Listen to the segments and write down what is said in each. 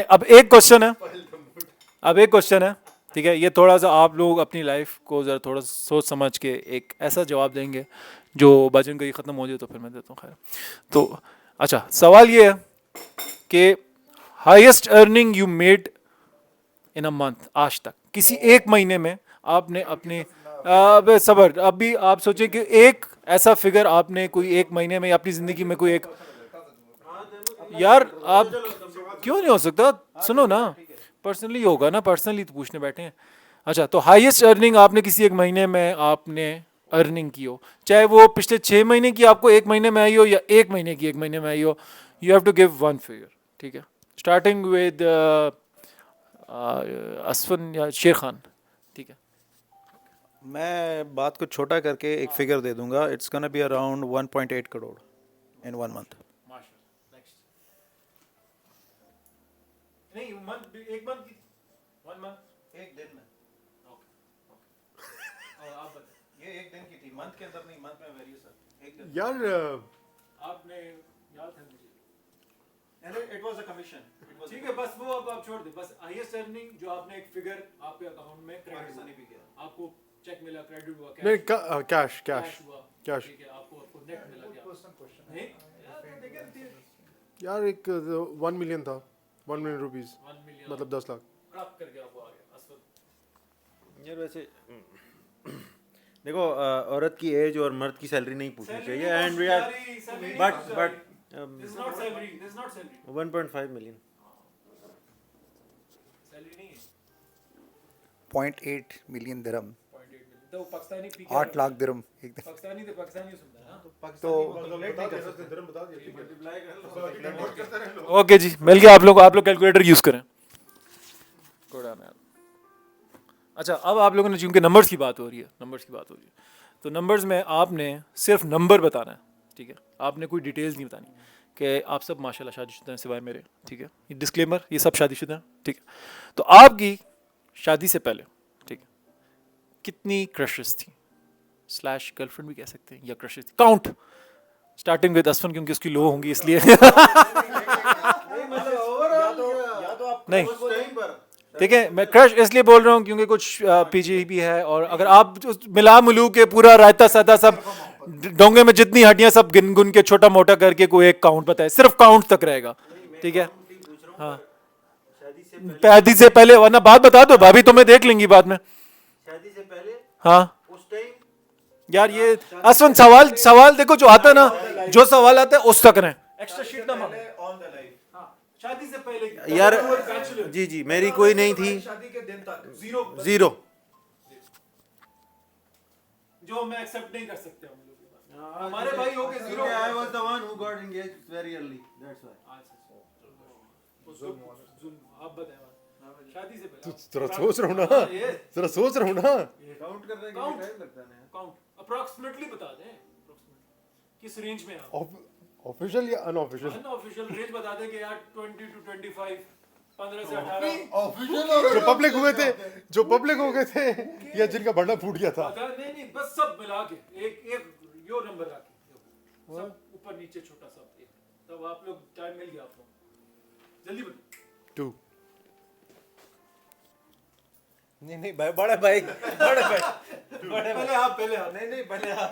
अब एक क्वेश्चन है, ठीक है, ये थोड़ा सा आप लोग अपनी लाइफ को ज़रा थोड़ा सोच समझ के एक ऐसा जवाब देंगे जो बचन करी ख़त्म हो जाए तो फिर मैं देता हूँ। खैर, तो अच्छा, सवाल ये है कि highest earning you made in a month, आज तक किसी एक महीने में आपने अपने सबर, अभी आप सोचें कि एक ऐसा फिगर आपने कोई एक महीने में अपनी ज़िंदगी में कोई एक, यार आप क्यों नहीं हो सकता, सुनो ना, पर्सनली होगा ना, पर्सनली तो पूछने बैठे हैं। अच्छा, तो हाईएस्ट अर्निंग आपने किसी एक महीने में आपने अर्निंग की हो, चाहे वो पिछले 6 महीने की आपको एक महीने में आई हो या एक महीने की एक महीने में आई हो, you have to give one figure, ठीक है, स्टार्टिंग विद असफन या शेर खान, ठीक है। मैं बात को छोटा करके एक फिगर दे दूंगा, it's gonna be around 1.8 crore in 1 month. नहीं, मंथ, एक मंथ की, 1 मंथ, एक दिन में, और आप बताएं, ये एक दिन की थी, मंथ के अंदर नहीं, मंथ में वेरिएशन एक दिन। यार आपने याद है मुझे, इट वाज अ कमीशन, ठीक है, बस वो अब आप छोड़ दे, बस हाईएस्ट अर्निंग जो आपने एक फिगर आपके अकाउंट में क्रेडिट पाकिस्तानी भी किया, आपको चेक मिला, क्रेडिट हुआ, नहीं, कैश कैश हुआ, कैश ठीक है, आपको नेट मिला क्या, नहीं यार, देखिए यार एक 1 मिलियन था, 1 मिलियन रुपीस, 1 मिलियन मतलब 10 लाख। क्रॉप करके आपको आ गया असफल। यार वैसे देखो, औरत की एज और मर्द की सैलरी नहीं पूछनी चाहिए, and we are but this not salary, this not salary, 1.5 million. Salary नहीं है, 0.8 मिलियन दिरहम, 0.8 मिलियन, तो पाकिस्तानी पी 8 लाख दिरहम एक दिन। पाकिस्तानी तो पाकिस्तानी सुनता है ना, तो ओके जी, मिल गया, आप लोग कैलकुलेटर यूज करें। अच्छा, अब आप लोगों ने, चूंकि नंबर्स की बात हो रही है, तो नंबर्स में आपने सिर्फ नंबर बताना है, ठीक है, आपने कोई डिटेल्स नहीं बतानी कि आप सब माशाल्लाह शादीशुदा हैं सिवाय मेरे, ठीक है, ये डिस्क्लेमर, ये सब शादीशुदा हैं, ठीक है। तो आपकी शादी से पहले, ठीक है, कितनी क्रशेस थी, स्लैश गर्लफ्रेंड भी कह सकते हैं, या क्रशेस थी, काउंट, स्टार्टिंग विद असफन, क्योंकि उसकी लो होंगी इसलिए नहीं, ठीक है, मैं क्रश इसलिए बोल रहा हूँ क्योंकि कुछ पीजी भी है, और अगर आप मिला मिलू के पूरा रायता सादा सब डोंगे में जितनी हड्डियां सब गिन गुन के छोटा मोटा करके कोई एक काउंट बताए, सिर्फ काउंट तक रहेगा, ठीक है। हाँ, शादी से पहले, वरना बात बता दो, भाभी तुम्हें देख लेंगी बाद में, शादी से पहले हाँ उस टाइम यार, ये असवन सवाल देखो जो आता है ना, जो सवाल आता है उस तक रहे, एक्स्ट्रा शीट ना मांगो। शादी से पहले यार, जी जी, मेरी कोई नहीं थी, शादी के दिन तक जीरो। जो मैं एक्सेप्ट नहीं कर सकते हम लोग की बात। हमारे भाई हो गए zero. I was the one who got engaged very early, that's why. आप बताएं, शादी से पहले जरा सोच रहा हूँ ना, जरा सोच रहा हूँ ना। काउंट करने के लिए टाइम लगता है। काउंट अप्रॉक्सीमेटली बता दें, किस रेंज में आप, ऑफिशियल या अनऑफिशियल? अनऑफिशियल रेंज बता दें कि यार 20 to 25, 15 से 18, जो पब्लिक हुए थे, जो पब्लिक हो गए थे, या जिनका भंडा फूट गया था। नहीं, बस सब मिला के एक यो नंबर रखे, सब ऊपर नीचे छोटा सब एक, तब आप लोग टाइम मिल गया आपको, जल्दी बताओ। 2 नहीं भाई, बड़े भाई पहले आप नहीं पहले आप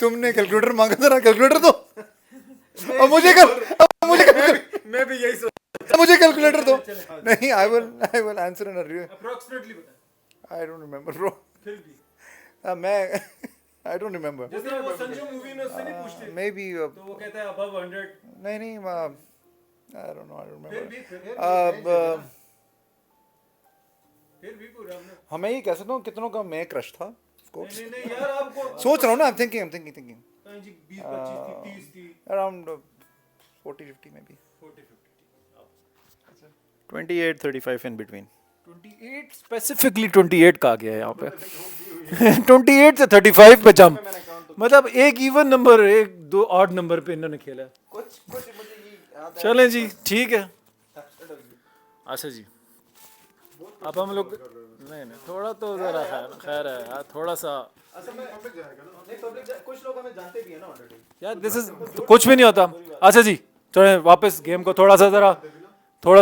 तुमने कैलकुलेटर मांगा था ना, कैलकुलेटर दो, अब मुझे मैं भी यही सोच, मुझे कैलकुलेटर दो। नहीं, I will answer in approximately बताएं, आई डोंट रिमेंबर ब्रो, फिर भी मैं आई डोंट रिमेंबर, जैसे वो संजू मूवी में उससे नहीं पूछते, मे बी, तो वो कहता है अबव 100, नहीं, I don't know, I don't फिर भी रिमेंबर। फिर भी पूरा हमने, हमें ये कह सकता हूँ कितनों का मैं क्रश था, ऑफ कोर्स। नहीं यार, आपको सोच रहा हूँ ना, आई एम थिंकिंग कहीं जी 20 25 थी, 30 थी, around 40-50 may be, 40 50, 28 35 in between. 28 specifically 28 कहा गया है यहाँ पे 28 से 35 पे जंप, मतलब एक इवन नंबर, एक दो ऑड नंबर पे इन्होंने खेला है। कुछ चलें जी, ठीक है। अच्छा जी, अब हम लोग, नहीं थोड़ा तो जरा खैर है यार, थोड़ा सा नहीं, पब्लिक कुछ लोग हमें जानते भी है ना ऑलरेडी। यार, दिस इज कुछ भी नहीं होता। अच्छा जी, चलो वापस गेम को थोड़ा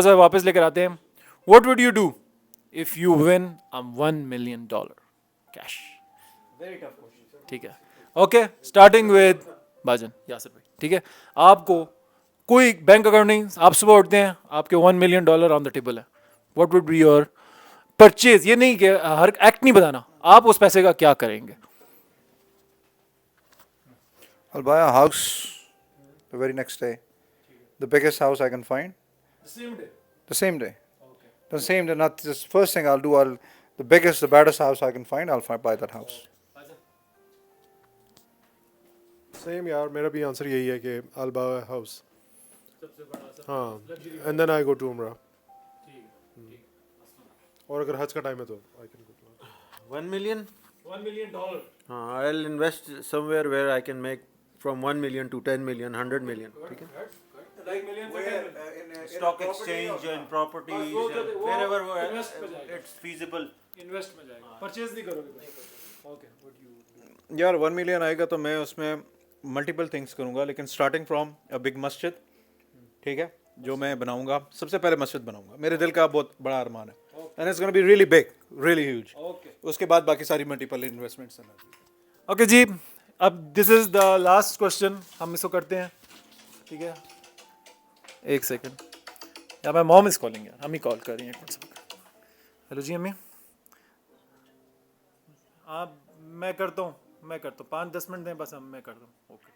सा वापस लेकर आते हैं. What would you do if you win $1 million cash? Very tough question. ठीक है. ओके, स्टार्टिंग विद बाजन यासिर भाई. ठीक है, आपको कोई बैंक अकाउंट नहीं, आप सुबह उठते हैं, आपके $1 million ऑन द टेबल है. What would be your purchase? ये नहीं कि हर एक्ट नहीं बताना, आप उस पैसे का क्या करेंगे? I'll buy a house the very next day. The biggest house I can find. The same day. The same day. Not just first thing I'll do. The biggest, the baddest house I can find. Buy that house. Same यार, मेरा भी answer यही है कि I'll buy a house. हाँ, and then I go to Umrah. और अगर हज का टाइम है तो I can go to 1 million? $1 million. I'll invest somewhere where I can make from 1 million to 10 million, 100 million. ठीक है? Stock exchange and properties, wherever it's feasible. Invest में जाएगा, परचेज नहीं करोगे. ओके, यार 1 million आएगा तो मैं उसमें मल्टीपल थिंग्स करूँगा, लेकिन स्टार्टिंग फ्रॉम अ बिग मस्जिद. ठीक है, जो मैं बनाऊँगा, सबसे पहले मस्जिद बनाऊँगा. मेरे दिल का बहुत बड़ा अरमान है. And it's gonna be really big, really huge. उसके बाद बाकी सारी मल्टीपल इन्वेस्टमेंट्स. ओके जी, अब this is the last question, हम इसको करते हैं. ठीक है, एक सेकंड. या मैं मॉम इज कॉलिंग यार, हम ही कॉल कर रही हैं. हेलो जी अम्मी, आप मैं करता हूँ 5-10 मिनट दें बस, मैं करता हूँ. ओके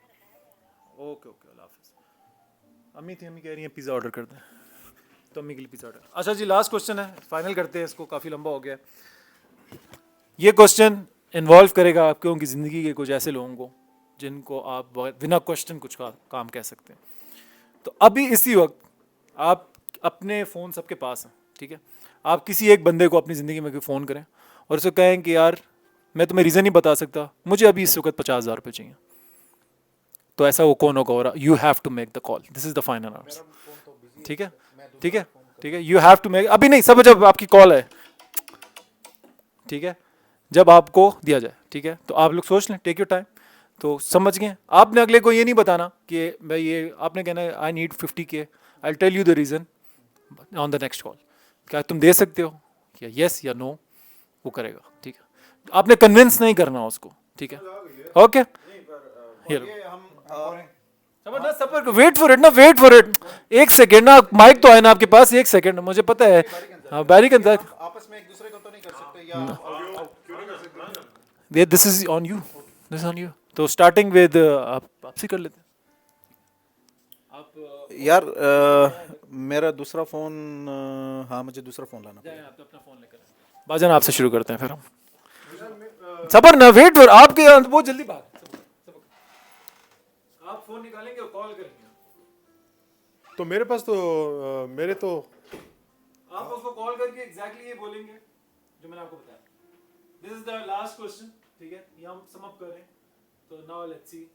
ओके ओके, अल्लाह हाफिज़. अम्मी कह रही हैं पिज़्ज़ा ऑर्डर कर दें, तो अम्मी के लिए पिज़्ज़ा ऑर्डर. अच्छा जी, लास्ट क्वेश्चन है, फाइनल करते हैं इसको, काफ़ी लंबा हो गया. ये क्वेश्चन इन्वॉल्व करेगा आपके उनकी ज़िंदगी के कुछ ऐसे लोगों को जिनको आप बिना क्वेश्चन कुछ का काम कह सकते हैं. तो अभी इसी वक्त आप अपने फ़ोन सबके पास हैं. ठीक है, आप किसी एक बंदे को अपनी ज़िंदगी में फ़ोन करें और उसको कहें कि यार मैं तुम्हें रीज़न नहीं बता सकता, मुझे अभी इस वक्त 50,000 रुपये चाहिए. तो ऐसा वो कौन होगा? और you have to make the call. This is the final answer. ठीक है ठीक है ठीक है, यू हैव टू मेक. अभी नहीं, सब जब आपकी कॉल है, ठीक है, जब आपको दिया जाए, ठीक है, तो आप लोग सोच लें, टेक योर टाइम. तो समझ गए, आपने अगले को ये नहीं बताना कि भाई ये, आपने कहना है I need 50K, I tell you the reason on the next call. क्या तुम दे सकते हो, या येस या नो, वो करेगा. ठीक है, आपने कन्विंस नहीं करना उसको. ठीक है, ओके. जबरदस्त, वेट फॉर इट ना, वेट फॉर इट. एक सेकेंड ना, माइक तो है ना आपके पास, एक सेकेंड, मुझे पता है. हाँ, बैरी के अंदर आपस में एक दूसरे को तो नहीं कर सकते या this is on you, this is on you. तो स्टार्टिंग विद आपसे कर लेते हैं. यार मेरा दूसरा फ़ोन, हाँ मुझे दूसरा फ़ोन लाना पड़ेगा. आप अपना फोन लेकर बाजन, आपसे शुरू करते हैं फिर हम. सबर ना, वेट फॉर, आपके बहुत जल्दी बात. आप फोन निकालेंगे और कॉल करेंगे. तो मेरे पास तो मेरे तो आप उसको कॉल करके एग्जैक्टली ये बोलेंगे जो मैंने आपको बताया. This is the last question. ठीक है, ये हम सम अप कर रहे हैं. तो नाउ लेट्स सी.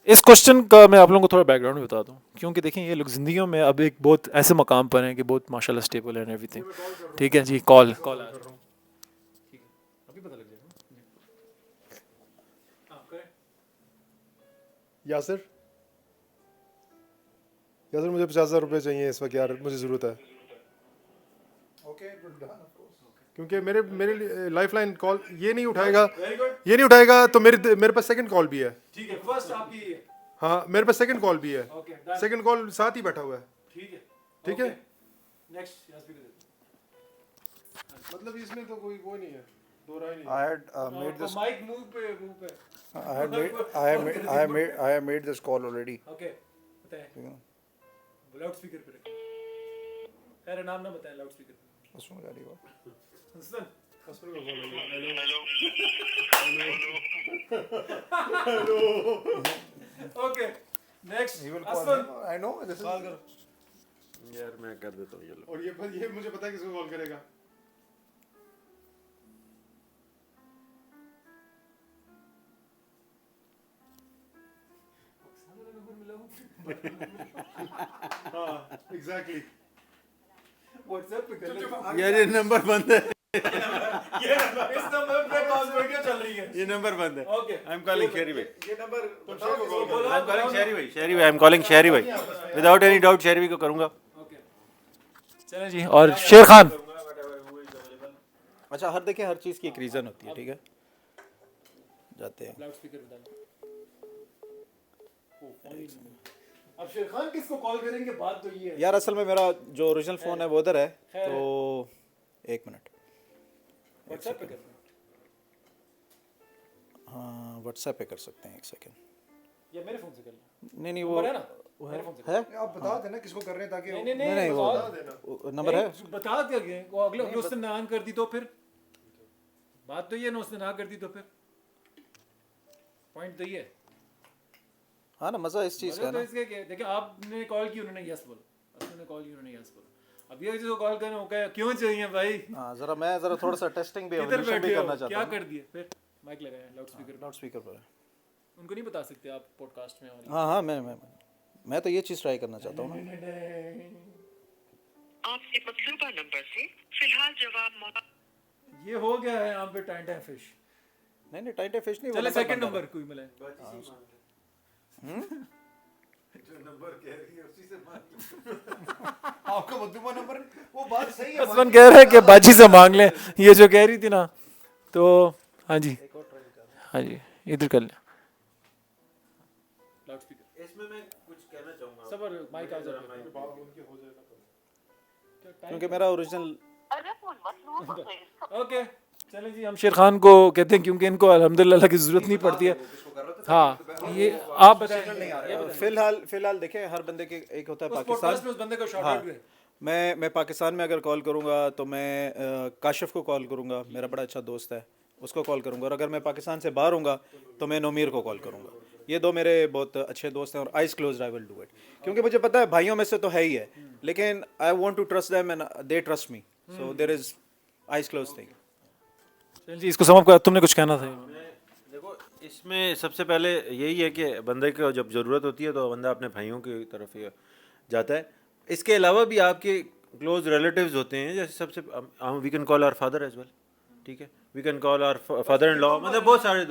इस क्वेश्चन का मैं आप लोगों को थोड़ा बैकग्राउंड भी बता दूं, क्योंकि देखें ये लोग ज़िंदगियों में अब एक बहुत ऐसे मकाम पर हैं कि बहुत माशाल्लाह स्टेबल है एवरीथिंग. ठीक है जी, कॉल आ रहा है. ठीक है, अभी पता लग जाएगा. हाँ करें. यासिर मुझे 50,000 रुपये चाहिए इस वक्त यार, मुझे ज़रूरत है. क्योंकि मेरे लाइफलाइन कॉल ये नहीं उठाएगा तो मेरे पास सेकंड कॉल भी है. ठीक है, फर्स्ट आपकी. हाँ, मेरे पास सेकंड कॉल भी है. Okay, done. सेकंड कॉल साथ ही बैठा हुआ है. ठीक है. नेक्स्ट यास्मीन. मतलब इसमें तो कोई वो नहीं है, दो राय नहीं. I had made this. Mike मुंह पे. I have made this call already. Okay, बताएं. लाउड स्पीकर पे रखें. खैर नाम ना बताएं, लाउड स्पीकर पे. बस सुन गाड़ी बात. Hasan. Okay, next. Hasan. I know this is. यार मैं कर देता हूँ ये लो. और ये मुझे पता है किसको कॉल करेगा. हाँ, एग्जैक्टली. व्हाट्सएप पे कर ले. यार ये नंबर बंद है. इस नंबर पे कॉल वीडियो चल रही है। ये नंबर बंद है। ओके आई एम कॉलिंग शेरी भाई। ये नंबर आई एम कॉलिंग शेरी भाई। शेरी भाई, आई एम कॉलिंग शेरी भाई। विदाउट एनी डाउट शेरी भाई को करूंगा। ओके चलें जी। और शेर खान, अच्छा, हर देखिए हर चीज़ की एक रीज़न होती है, ठीक है। जाते हैं। लाउड स्पीकर बता लो। अब शेर खान किसको कॉल करेंगे, बात तो ये है। यार असल में मेरा जो ओरिजिनल फ़ोन है वो उधर है, तो एक मिनट। व्हाट्सएप पे करना हाँ, व्हाट्सएप पे कर सकते हैं, एक सेकेंड। या मेरे फोन से कर लो। नहीं नंबर है ना, वो मेरे है फोन से है आप बता देना किसको कर रहे हैं ताकि नहीं नहीं नहीं नहीं वो बताओ। नंबर है। नहीं, बता क्या गए वो अगले अगले उसने ना कर दी तो फिर बात तो ये ना, उसने ना कर दी तो फिर पॉइंट तो ये है। हाँ ना, मज़ा इस चीज़ का है तो ना। इसके देखिए आपने कॉल की, उन्होंने यस बोला, उसने कॉल की, उन्होंने यस बोला। अब ये जिसको कॉल करना वो कहे क्यों चाहिए भाई, हाँ, मैं ज़रा थोड़ा सा टेस्टिंग भी किधर evaluation भी बैठे हो, करना चाहता क्या हूँ। कर दिए फिर माइक लगाया लाउड स्पीकर। लाउड स्पीकर पर है। उनको नहीं बता सकते आप पॉडकास्ट में वाली। हाँ हाँ, मैं तो ये चीज़ ट्राई करना चाहता हूँ ना। आपके मतलूबा नंबर से फिलहाल जवाब ये हो गया है यहाँ पे टाइम टाइम फिश। नहीं नहीं, टाइट फिश नहीं, वो चले नंबर सेकंड बंद नंबर है। कोई मिले। आपका मतलूबा नंबर, वो बात सही है। हसबैंड कह रहा है कि बाजी से मांग लें, ये जो कह रही थी ना, तो हाँ जी हाँ जी इधर कर लें लाउड स्पीकर। इसमें मैं कुछ कहना चाहूंगा। सबर माइक आ जाए क्योंकि मेरा ओरिजिनल ओके चलें जी। हम शेर खान को कहते हैं क्योंकि इनको अल्हम्दुलिल्लाह की ज़रूरत नहीं पड़ती है। हाँ ये आप बताएं। फिलहाल देखें, हर बंदे के एक होता है उस पाकिस्तान। पॉडकास्ट में उस बंदे को शॉर्ट आउट हुए। मैं पाकिस्तान में अगर कॉल करूँगा तो मैं काशिफ को कॉल करूँगा, मेरा बड़ा अच्छा दोस्त है, उसको कॉल करूँगा। और अगर मैं पाकिस्तान से बाहर हूँगा तो मैं नोमीर को कॉल करूँगा। ये दो मेरे बहुत अच्छे दोस्त हैं और eyes close I will do it, क्योंकि मुझे पता है भाइयों में से तो है ही है, लेकिन I want to trust them and they trust me, so there is eyes close thing. चल जी इसको समाप्त कर, तुमने कुछ कहना था। देखो, इसमें सबसे पहले यही है कि बंदे को जब ज़रूरत होती है तो बंदा अपने भाइयों की तरफ ही जाता है। इसके अलावा भी आपके क्लोज रिलेटिव्स होते हैं, जैसे सबसे we can call our father as well, ठीक है, we can call our father in law, मतलब बहुत सारे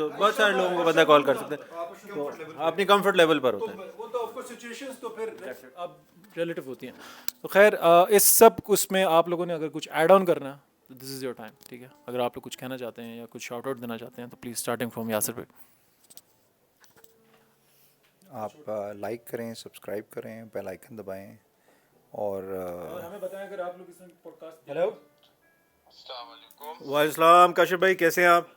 लोगों को बंदा कॉल कर सकते हैं, तो अपनी कंफर्ट लेवल पर होता है। वो तो ऑफ कोर्स सिचुएशंस तो फिर अब रिलेटिव होती हैं। तो खैर इस सब उसमें आप लोगों ने अगर कुछ ऐड ऑन करना है तो दिस इज़ योर टाइम, ठीक है। अगर आप लोग कुछ कहना चाहते हैं या कुछ शाउट आउट देना चाहते हैं तो प्लीज़ स्टार्टिंग फ्रॉम यासिर पे। आप लाइक करें, सब्सक्राइब करें, बेल आइकन दबाएं और हमें बताएं अगर आप लोग इसमें पॉडकास्ट हेलो वालेकुम काशिफ भाई, कैसे हैं आप?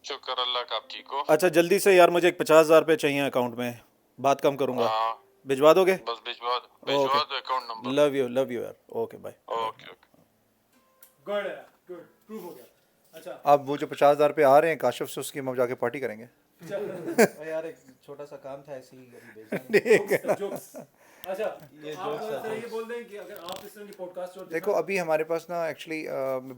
शुक्र अल्लाह का, आप ठीक हो? अच्छा, जल्दी से यार मुझे 50,000 रुपये चाहिए अकाउंट में, बात कम करूँगा, हाँ, भिजवा दोगे? बस भिजवा दो अकाउंट नंबर। लव यू यार, okay bye. Okay okay. Good good prove हो गया। अच्छा अब वो जो 50,000 रुपये आ रहे हैं काशिफ से, उसकी हम जाके पार्टी करेंगे। यार एक छोटा सा काम था ऐसे ही। जोक्स। अच्छा ये बोल दें कि अगर आप इस तरह की पॉडकास्ट देखो अभी हमारे पास ना एक्चुअली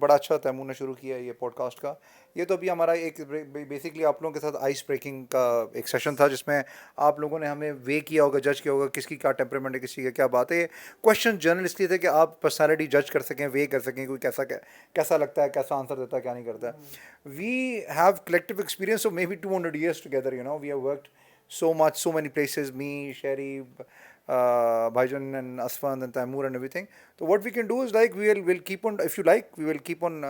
बड़ा अच्छा तैमूर ने शुरू किया है ये पॉडकास्ट का। ये तो अभी हमारा एक बेसिकली आप लोगों के साथ आइस ब्रेकिंग का एक सेशन था, जिसमें आप लोगों ने हमें वे किया होगा, जज किया होगा किसकी क्या टेम्परामेंट है, किसी का क्या बात है। क्वेश्चन जनरल इसलिए थे कि आप पर्सनैलिटी जज कर सकें, वे कर सकें, कोई कैसा लगता है, कैसा आंसर देता है, क्या नहीं करता है। We have collective experience of maybe 200 years together, you know, we have worked so many places, me, Sherry, Bhaijan and Asfan and Taimur and everything. So what we can do is like we'll keep on, if you like, we will keep on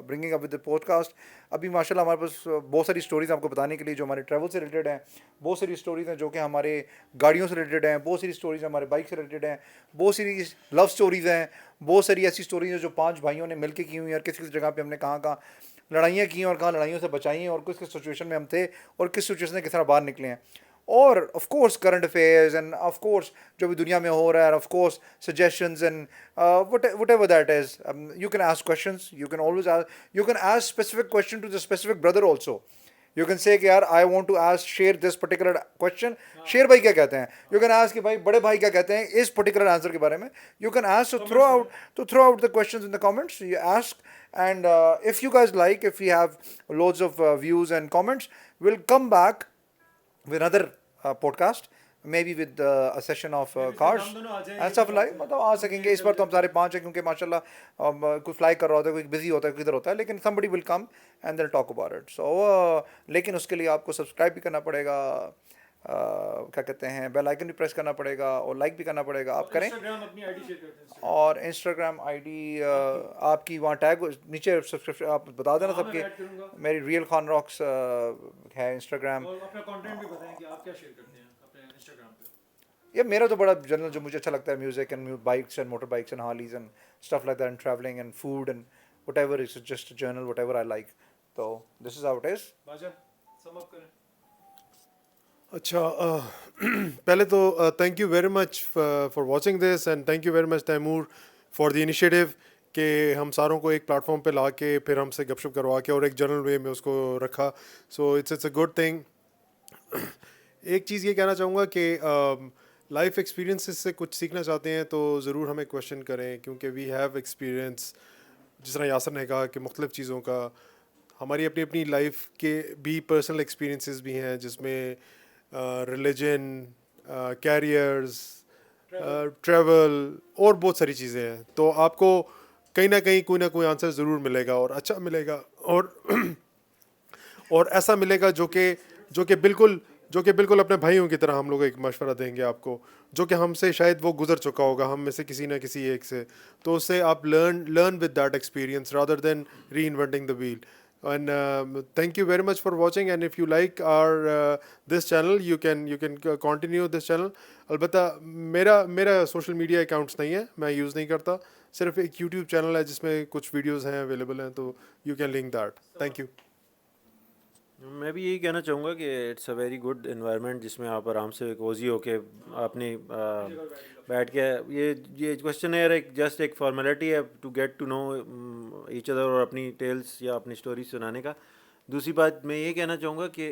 bringing up with the podcast. अभी माशाल्लाह हमारे पास बहुत सारी stories आपको बताने के लिए जो हमारे ट्रैवल से रिलेटेड हैं, बहुत सारी स्टोरीज हैं जो कि हमारे गाड़ियों से रिलेटेड हैं, बहुत सारी स्टोरीज हमारे बाइक से रिलेटेड हैं, बहुत सारी लव स्टोरीज हैं, बहुत सारी ऐसी स्टोरीज हैं जो 5 भाइयों ने मिलकर की हुई हैं और किस किस जगह पे हमने कहाँ लड़ाइयाँ की और कहाँ लड़ाइयों से बचाई हैं और किस किस सिचुएशन में हम थे और किस सिचुएशन में किस तरह बाहर निकले हैं। और of course current affairs end of course जो भी दुनिया में हो रहा है, of course suggestions and whatever that is, you can ask questions, you can ask specific question to the specific brother also. You can say कि यार I want to ask share this particular question, शेर भाई क्या कहते हैं, you can ask कि भाई बड़े भाई क्या कहते हैं इस particular answer के बारे में, you can ask to throw out the questions in the comments, you ask and if you guys like, if we have loads of views and comments, we'll come back with another podcast may be with a session of cars and stuff like, मतलब आ सकेंगे। इस बार तो हम सारे 5 हैं क्योंकि माशाल्लाह कोई फ्लाई कर रहा होता है, कोई बिजी होता है, किधर होता है, लेकिन somebody will come and they'll talk about it. So लेकिन उसके लिए आपको सब्सक्राइब भी करना पड़ेगा, क्या कहते हैं, बेल आइकन भी प्रेस करना पड़ेगा और लाइक भी करना पड़ेगा, आप करें। और इंस्टाग्राम आईडी आपकी वहाँ टैग नीचे सब्सक्रिप्शन आप बता देना सबके। मेरी रियल खान रॉक्स है इंस्टाग्राम। ये मेरा तो बड़ा जनरल जो मुझे अच्छा लगता है, music and bikes and motorbikes and Harleys and stuff like that and travelling and food and whatever, it's just a journal whatever I like. तो this is how it is. अच्छा, पहले तो thank you very much for watching this and thank you very much Taimur for the initiative कि हम सारों को एक platform पे ला के फिर हमसे गपशप करवा के और एक जनरल वे में उसको रखा। So it's a good thing. एक चीज़ ये कहना चाहूँगा कि लाइफ एक्सपीरियंसेस से कुछ सीखना चाहते हैं तो ज़रूर हमें क्वेश्चन करें, क्योंकि वी हैव एक्सपीरियंस, जिस तरह यासर ने कहा कि मुख्तलिफ़ चीज़ों का, हमारी अपनी अपनी लाइफ के भी पर्सनल एक्सपीरियंसेस भी हैं, जिसमें रिलीजन, कैरियर्स, ट्रैवल और बहुत सारी चीज़ें हैं। तो आपको कहीं ना कोई आंसर ज़रूर मिलेगा और अच्छा मिलेगा, और ऐसा मिलेगा जो कि बिल्कुल अपने भाइयों की तरह हम लोग एक मशवरा देंगे आपको, जो कि हमसे शायद वो गुजर चुका होगा, हम में से किसी ना किसी एक से। तो उससे आप learn with that experience rather than reinventing the wheel. And thank you very much for watching, and if you like our this channel, you can continue this channel. अलबत्ता मेरा सोशल मीडिया अकाउंट्स नहीं है, मैं use नहीं करता, सिर्फ एक YouTube channel है जिसमें कुछ वीडियोस हैं अवेलेबल हैं, तो you can link that. Thank you. मैं भी यही कहना चाहूँगा कि it's a very good environment जिसमें आप आराम से कोजी होके अपनी बैठ के ये क्वेश्चन है एक जस्ट एक फॉर्मेलिटी है to get to know each other और अपनी टेल्स या अपनी स्टोरी सुनाने का। दूसरी बात मैं ये कहना चाहूँगा कि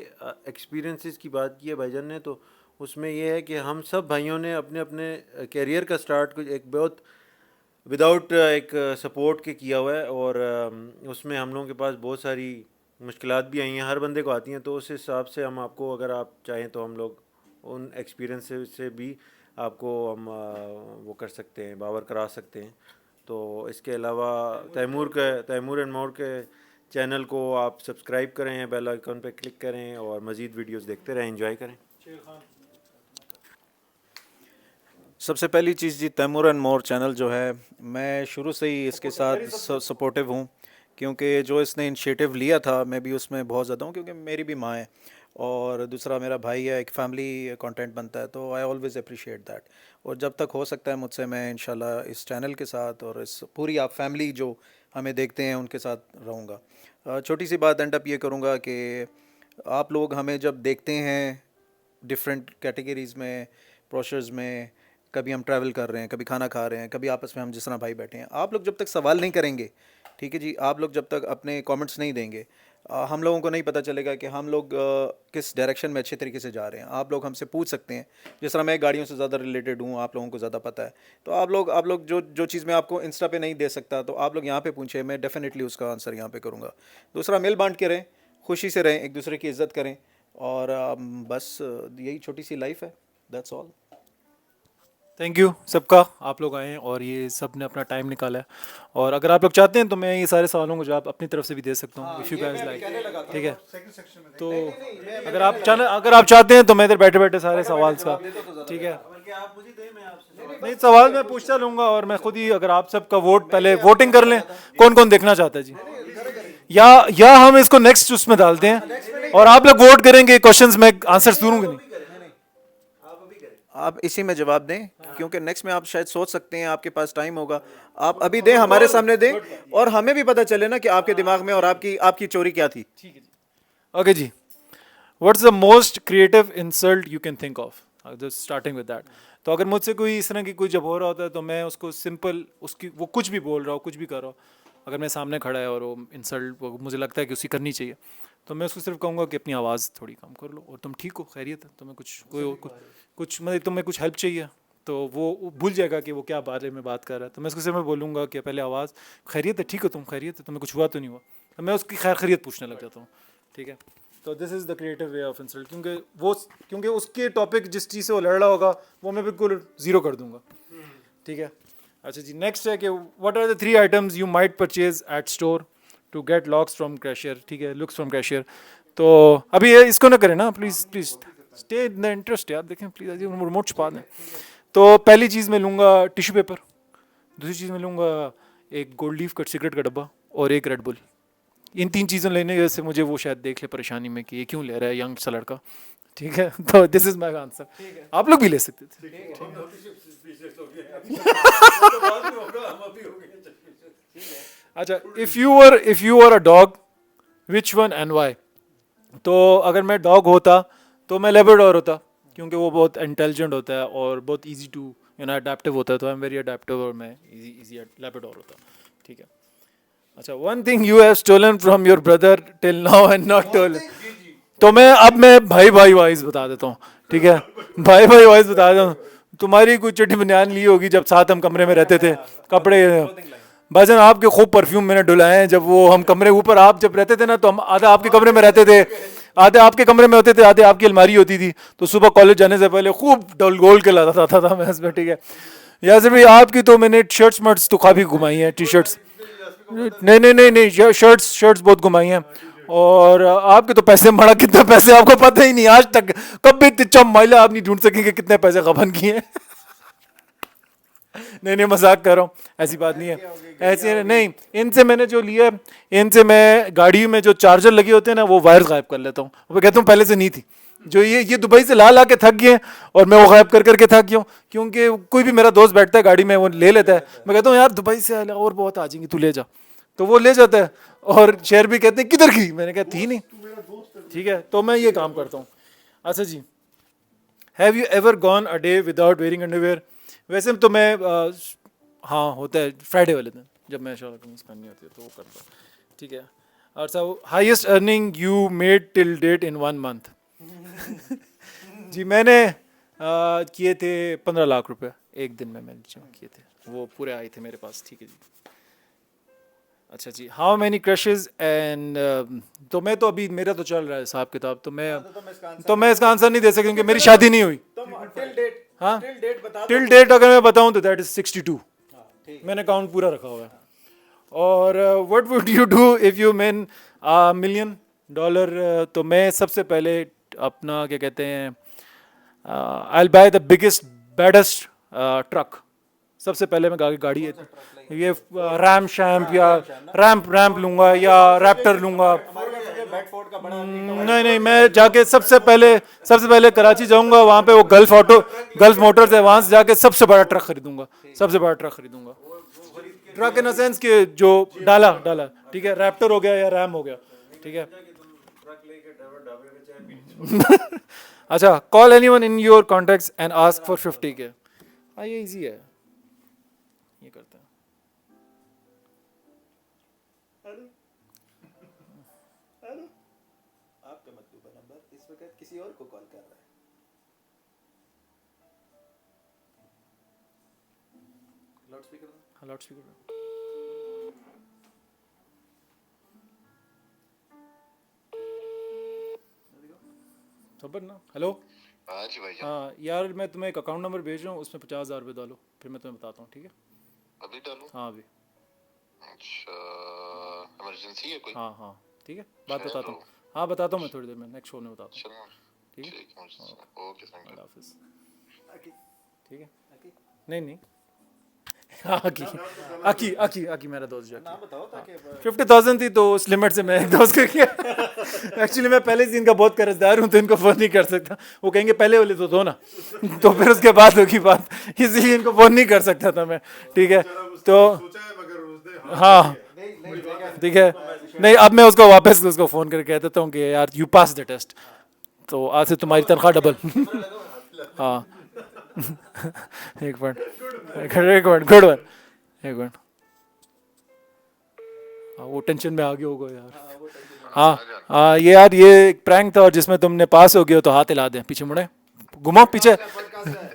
एक्सपीरियंसेस की बात की है भाईजान ने, तो उसमें ये है कि हम सब भाइयों ने अपने अपने कैरियर का स्टार्ट कुछ एक बहुत विदाउट एक सपोर्ट के किया हुआ है, और उसमें हम लोगों के पास बहुत सारी मुश्किलात भी आई हैं, हर बंदे को आती हैं। तो उस हिसाब से हम आपको, अगर आप चाहें तो हम लोग उन एक्सपीरियंस से भी आपको हम वो कर सकते हैं, बावर करा सकते हैं। तो इसके अलावा तैमूर एंड मोर के चैनल को आप सब्सक्राइब करें, बेल आइकन पे क्लिक करें और मज़ीद वीडियोस देखते रहें, एंजॉय करें। सबसे पहली चीज़ जी, तैमूर एंड मोर चैनल जो है, मैं शुरू से ही इसके साथ सपोर्टिव हूँ, क्योंकि जो इसने इनिशिएटिव लिया था मैं भी उसमें बहुत ज़्यादा हूँ, क्योंकि मेरी भी माँ है और दूसरा मेरा भाई है, एक फैमिली कंटेंट बनता है, तो आई ऑलवेज़ अप्रिशिएट दैट। और जब तक हो सकता है मुझसे, मैं इंशाल्लाह इस चैनल के साथ और इस पूरी आप फैमिली जो हमें देखते हैं उनके साथ रहूँगा। छोटी सी बात एंड अप ये करूँगा कि आप लोग हमें जब देखते हैं डिफरेंट कैटेगरीज़ में, प्रोशर्स में, कभी हम ट्रैवल कर रहे हैं, कभी खाना खा रहे हैं, कभी आपस में हम जिस तरह भाई बैठे हैं, आप लोग जब तक सवाल नहीं करेंगे, ठीक है जी, आप लोग जब तक अपने कमेंट्स नहीं देंगे, हम लोगों को नहीं पता चलेगा कि हम लोग किस डायरेक्शन में अच्छे तरीके से जा रहे हैं। आप लोग हमसे पूछ सकते हैं, जिस तरह मैं गाड़ियों से ज़्यादा रिलेटेड हूँ, आप लोगों को ज़्यादा पता है, तो आप लोग जो चीज़ मैं आपको इंस्टा पे नहीं दे सकता, तो आप लोग यहाँ पे पूछें, मैं डेफिनेटली उसका आंसर यहाँ पे करूँगा। दूसरा, मिल बांट के रहें, खुशी से रहें, एक दूसरे की इज़्ज़त करें, और बस यही छोटी सी लाइफ है। That's all. थैंक यू सबका, आप लोग आए हैं और ये सब ने अपना टाइम निकाला है। और अगर आप लोग चाहते हैं तो मैं ये सारे सवालों को जवाब अपनी तरफ से भी दे सकता हूँ, इफ़ यू गाइस लाइक, ठीक है। तो अगर आप चाहते हैं तो मैं इधर बैठे बैठे सारे सवाल का, ठीक है, नहीं सवाल मैं पूछता लूँगा, और मैं खुद ही, अगर आप सबका वोट, पहले वोटिंग कर लें कौन कौन देखना चाहता है जी, या हम इसको नेक्स्ट उसमें डालते हैं और आप लोग वोट करेंगे, क्वेश्चंस में आंसर दूंगा नहीं, आप इसी में जवाब दें, क्योंकि नेक्स्ट में आप शायद सोच सकते हैं, आपके पास टाइम होगा, आप अभी दें, हमारे सामने दें, और हमें भी पता चले ना कि आपके दिमाग में और आपकी चोरी क्या थी। ठीक है जी। ओके जी, what's the most creative insult you can think of, just starting with that. तो अगर मुझसे कोई इस तरह की कोई जब हो रहा होता है, तो मैं उसको सिंपल, उसकी वो कुछ भी बोल रहा हो, कुछ भी कर रहा हो, अगर मैं सामने खड़ा है और वो इंसल्ट मुझे लगता है कि उसी करनी चाहिए, तो मैं उसको सिर्फ कहूँगा कि अपनी आवाज़ थोड़ी कम कर लो, और तुम ठीक हो, खैरियत है, तुम्हें कुछ मतलब तुम्हें कुछ हेल्प चाहिए, तो वो भूल जाएगा कि वो क्या बारे में बात कर रहा है। तो मैं उसको सिर्फ बोलूँगा कि पहले आवाज़, खैरियत है, ठीक हो तुम, खैरियत है, तुम्हें कुछ हुआ तो नहीं हुआ, तो मैं उसकी खैरियत पूछने लग जाता हूँ, ठीक है। तो this is the creative way of insult, क्योंकि उसके टॉपिक जिस चीज़ से वो लड़ रहा होगा वो मैं बिल्कुल ज़ीरो कर दूंगा, ठीक है। अच्छा जी, नेक्स्ट है कि what are the 3 items you might purchase at store to get locks from cashier, ठीक है, लुक्स फ्रॉम कैशियर। तो अभी ये इसको ना करें ना, please please stay in the interest यार, देखें प्लीज़, रिमोट छुपा दें। तो पहली चीज़ मैं लूँगा टिश्यू पेपर, दूसरी चीज़ मैं लूँगा एक गोल्ड लीफ का सिगरेट का डब्बा और एक रेड बुल। इन 3 चीज़ें लेने की वजह से मुझे वो शायद देख ले परेशानी में कि ये क्यों ले रहा है यंग सा लड़का, ठीक है। तो दिस इज़ माई आंसर, आप लोग भी ले सकते थे। अच्छा, if you were a dog which one and why? तो अगर मैं डॉग होता तो मैं लेब्राडोर होता, क्योंकि वो बहुत इंटेलिजेंट होता है और बहुत इजी टू अडेप्टिव होता है, तो आई एम वेरी अडेप्टिव और मैं इजी लेब्राडोर होता, ठीक है। अच्छा, one thing you have stolen from your brother till now and not told. तो मैं भाई वाइज बता देता हूँ, ठीक है, भाई वाइज बता देता हूँ। तुम्हारी कोई चड्डी बनियान ली होगी जब साथ हम कमरे में रहते थे, कपड़े भाईजान आपके खूब परफ्यूम मैंने डुलाए हैं। जब वो हम कमरे ऊपर आप जब रहते थे ना, तो हम आधा आपके कमरे में रहते थे, आधे आपके कमरे में होते थे, आधे आपकी अलमारी होती थी। तो सुबह कॉलेज जाने से पहले खूब डल गोल के लाता था मैं इसमें, ठीक है। यासर भाई आपकी तो मैंने शर्ट्स मर्ट्स तो काफ़ी घुमाई हैं, टी शर्ट्स नहीं शर्ट्स बहुत घुमाई हैं। और आपके तो पैसे मड़ा, कितने पैसे आपको पता ही नहीं आज तक, कभी तिच्चा महिला आप नहीं ढूंढ सकेंगे कितने पैसे खपन किए हैं। नहीं मजाक कर रहा हूँ, ऐसी बात नहीं है, ऐसे नहीं। इनसे मैंने जो लिया, इनसे मैं गाड़ी में जो चार्जर लगे होते हैं ना, वो वायर गायब कर लेता हूँ। मैं कहता हूँ पहले से नहीं थी, जो ये दुबई से ला के थक गए और मैं वो गायब करके थक गया हूँ। क्योंकि कोई भी मेरा दोस्त बैठता है गाड़ी में, वो ले लेता है, मैं कहता हूँ यार दुबई से और बहुत आ जाएंगी, तू ले जा, तो वो ले जाता है। और शेर भी कहते हैं किधर की, मैंने कहा थी नहीं, ठीक है। तो मैं ये काम करता हूँ। अच्छा जी, have you ever gone a day without wearing underwear? वैसे तो मैं हाँ, होता है फ्राइडे वाले दिन जब मैं शॉर्ट कमीज पहननी होती है तो वो करता हूँ, ठीक है। और सब highest earning you made till date in 1 month? जी मैंने किए थे 15 लाख रुपए एक दिन में, मैंने किए थे, वो पूरे आए थे मेरे पास, ठीक है जी। अच्छा जी, हाउ मैनी क्रशेज एंड, तो मैं तो अभी मेरा तो चल रहा है हिसाब किताब, तो मैं इसका आंसर नहीं दे सकता क्योंकि मेरी शादी नहीं हुई। हाँ, टिल डेट अगर मैं बताऊं तो दैट इज 62, मैंने काउंट पूरा रखा हुआ है। और what would you do if you win $1 million? तो मैं सबसे पहले अपना क्या कहते हैं, I will by the biggest baddest truck. सबसे पहले मैं गाड़ी ये रैम शैम्प या रैम्प लूंगा या रैप्टर लूंगा। नहीं मैं जाके सबसे पहले कराची जाऊंगा, वहाँ पे वो गल्फ मोटर्स है, वहाँ से जाके सबसे बड़ा ट्रक खरीदूंगा, ट्रक इन द सेंस कि जो डाला, ठीक है, रैप्टर हो गया या रैम हो गया, ठीक है। अच्छा, call anyone in your contacts and ask for 50K। हाँ, ये इजी है, ये करते हैं। आपका मतलूबा नंबर इस वक्त किसी और को कॉल कर रहा है। लाउड स्पीकर सबर ना। हेलो, हाँ जी भाई, हाँ यार, मैं तुम्हें एक अकाउंट नंबर भेज रहा हूँ, उसमें 50,000 रुपये डालो, फिर मैं तुम्हें बताता हूँ, ठीक है। अभी डालूं? हाँ अभी। अच्छा, इमरजेंसी है कोई? हाँ ठीक है, बात चलो। बताता हूँ। हाँ बताता हूँ मैं थोड़ी देर में, नेक्स्ट शो में बताता हूँ, चलो ठीक है। ठीक है, ओके, थैंक यू। अल्लाह हाफिज़, ठीक है। नहीं आकी मेरा दोस्त जो नाम बताओ ताकि 50,000 थी, तो उस लिमिट से मैं एक दोस्त को किया। एक्चुअली मैं पहले से इनका बहुत कर्जदार हूँ, तो इनको फ़ोन नहीं कर सकता। वो कहेंगे पहले वाले तो दो ना, तो फिर उसके बाद होगी बात, इसलिए इनको फ़ोन नहीं कर सकता था मैं, ठीक है। तो हाँ ठीक है, नहीं अब मैं उसको वापस फ़ोन करके कह देता हूँ कि यार यू पास द टेस्ट, तो आज से तुम्हारी तनख्वाह डबल। हाँ एक मिनट गुड वन, एक मिनट। वो टेंशन में आगे होगा यार। हाँ ये यार, ये एक प्रैंक था और जिसमें तुमने पास हो गए हो तो हाथ हिला दें, पीछे मुड़े, घुमाओ पीछे।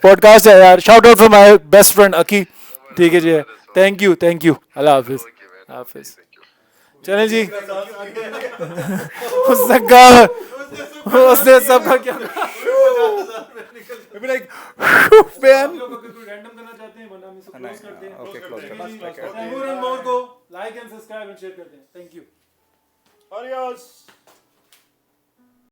पॉडकास्ट है यार, shout out for my best friend Aki, ठीक है जी। थैंक यू, अल्लाह हाफिज़। चलें जी उसने सबका क्या like, man. रैंडम करना चाहते हैं वरना हम इसको क्लोज करते हैं Okay, close कर जी, तैमूर एंड मोर को like and subscribe and share करते हैं थैंक यू Adios.